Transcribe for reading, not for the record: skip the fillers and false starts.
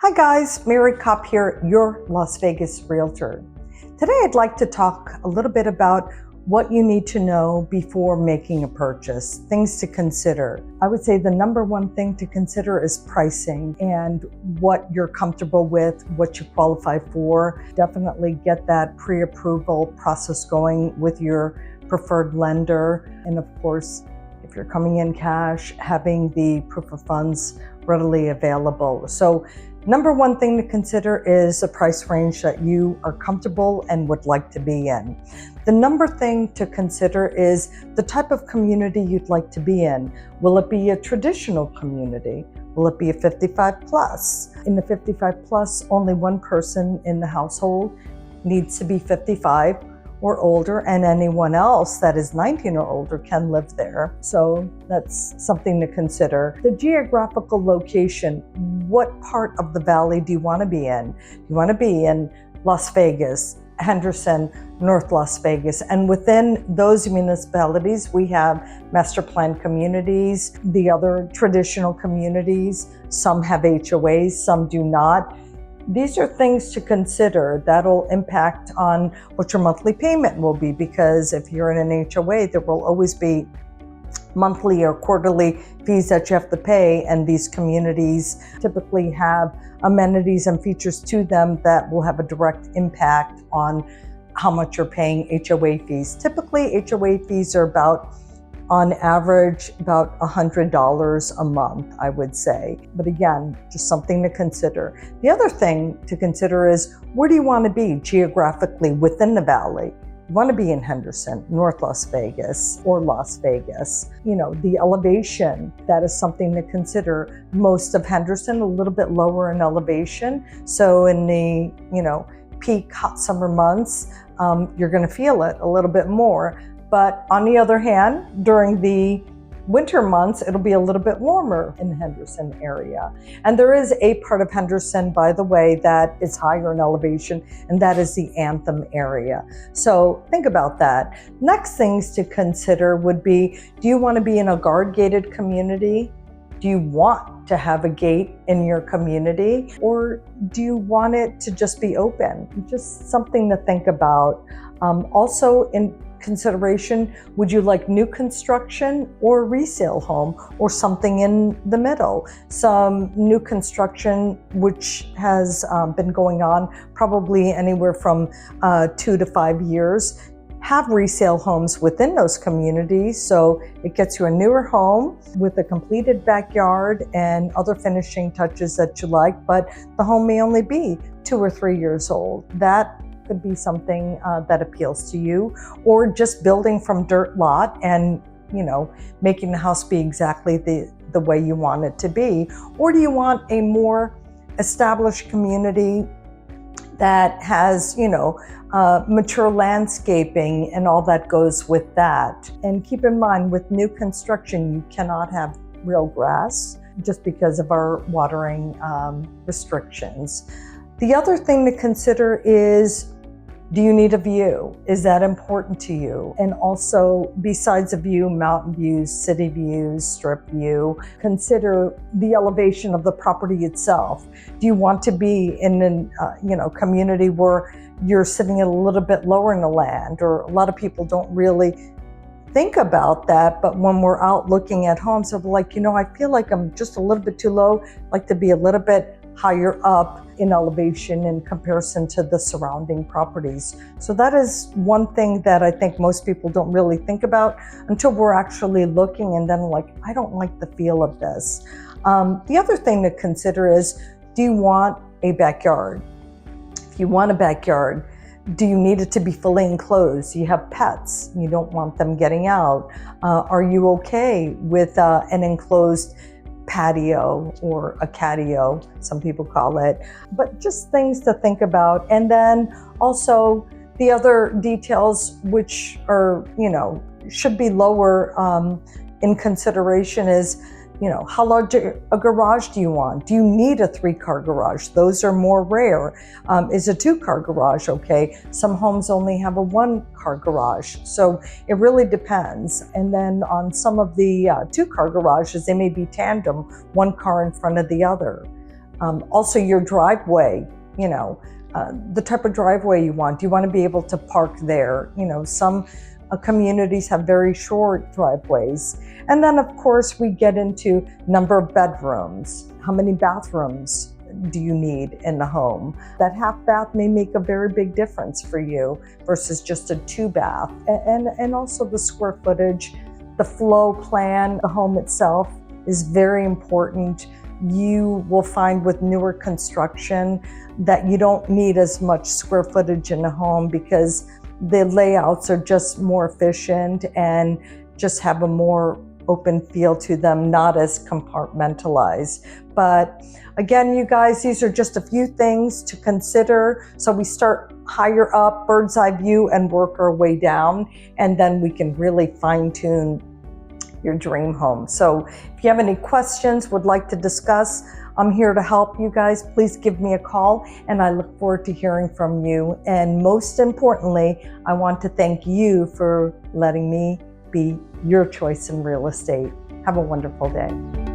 Hi guys, Mary Kopp here, your Las Vegas realtor. Today I'd like to talk a little bit about what you need to know before making a purchase, things to consider. I would say the number one thing to consider is pricing and what you're comfortable with, what you qualify for. Definitely get that pre-approval process going with your preferred lender. And of course, if you're coming in cash, having the proof of funds readily available. So number one thing to consider is the price range that you are comfortable and would like to be in. The number thing to consider is the type of community you'd like to be in. Will it be a traditional community? Will it be a 55 plus? In the 55 plus, only one person in the household needs to be 55 or older, and anyone else that is 19 or older can live there. So that's something to consider. The geographical location, what part of the valley do you want to be in? You want to be in Las Vegas, Henderson, North Las Vegas, and within those municipalities, we have master plan communities, the other traditional communities. Some have HOAs, some do not. These are things to consider that'll impact on what your monthly payment will be, because if you're in an HOA, there will always be monthly or quarterly fees that you have to pay, and these communities typically have amenities and features to them that will have a direct impact on how much you're paying HOA fees. Typically, HOA fees are on average, about $100 a month, I would say. But again, just something to consider. The other thing to consider is, where do you want to be geographically within the valley? You want to be in Henderson, North Las Vegas, or Las Vegas. The elevation, that is something to consider. Most of Henderson, a little bit lower in elevation. So in the, peak hot summer months, you're going to feel it a little bit more. But on the other hand, during the winter months, it'll be a little bit warmer in the Henderson area. And there is a part of Henderson, by the way, that is higher in elevation, and that is the Anthem area. So think about that. Next things to consider would be, do you want to be in a guard-gated community? Do you want to have a gate in your community? Or do you want it to just be open? Just something to think about. Also in consideration, would you like new construction or resale home, or something in the middle? Some new construction, which has been going on probably anywhere from 2 to 5 years, have resale homes within those communities. So it gets you a newer home with a completed backyard and other finishing touches that you like, but the home may only be 2 or 3 years old. That could be something that appeals to you. Or just building from dirt lot and making the house be exactly the way you want it to be. Or do you want a more established community that has mature landscaping and all that goes with that? And keep in mind, with new construction, you cannot have real grass just because of our watering restrictions. The other thing to consider is, do you need a view? Is that important to you? And also, besides a view, mountain views, city views, strip view, consider the elevation of the property itself. Do you want to be in a community where you're sitting a little bit lower in the land? Or a lot of people don't really think about that, but when we're out looking at homes, they're like, I feel like I'm just a little bit too low. I'd like to be a little bit higher up in elevation in comparison to the surrounding properties. So that is one thing that I think most people don't really think about until we're actually looking, and then I don't like the feel of this. The other thing to consider is, do you want a backyard? If you want a backyard, do you need it to be fully enclosed? You have pets, you don't want them getting out. Are you okay with an enclosed patio or a catio, some people call it, but just things to think about. And then also the other details, which are, should be lower in consideration, is, how large a garage do you want? Do you need a 3-car garage? Those are more rare. Is a 2-car garage okay? Some homes only have a 1-car garage. So it really depends. And then on some of the 2-car garages, they may be tandem, 1 car in front of the other. Also your driveway, the type of driveway you want. Do you want to be able to park there? Some communities have very short driveways. And then of course we get into number of bedrooms. How many bathrooms do you need in the home? That half bath may make a very big difference for you versus just a 2-bath. And also the square footage, the flow plan, the home itself is very important. You will find with newer construction that you don't need as much square footage in a home because the layouts are just more efficient and just have a more open feel to them, not as compartmentalized. But again, you guys, these are just a few things to consider. So we start higher up, bird's eye view, and work our way down, and then we can really fine tune your dream home. So if you have any questions, would like to discuss, I'm here to help you guys. Please give me a call, and I look forward to hearing from you. And most importantly, I want to thank you for letting me be your choice in real estate. Have a wonderful day.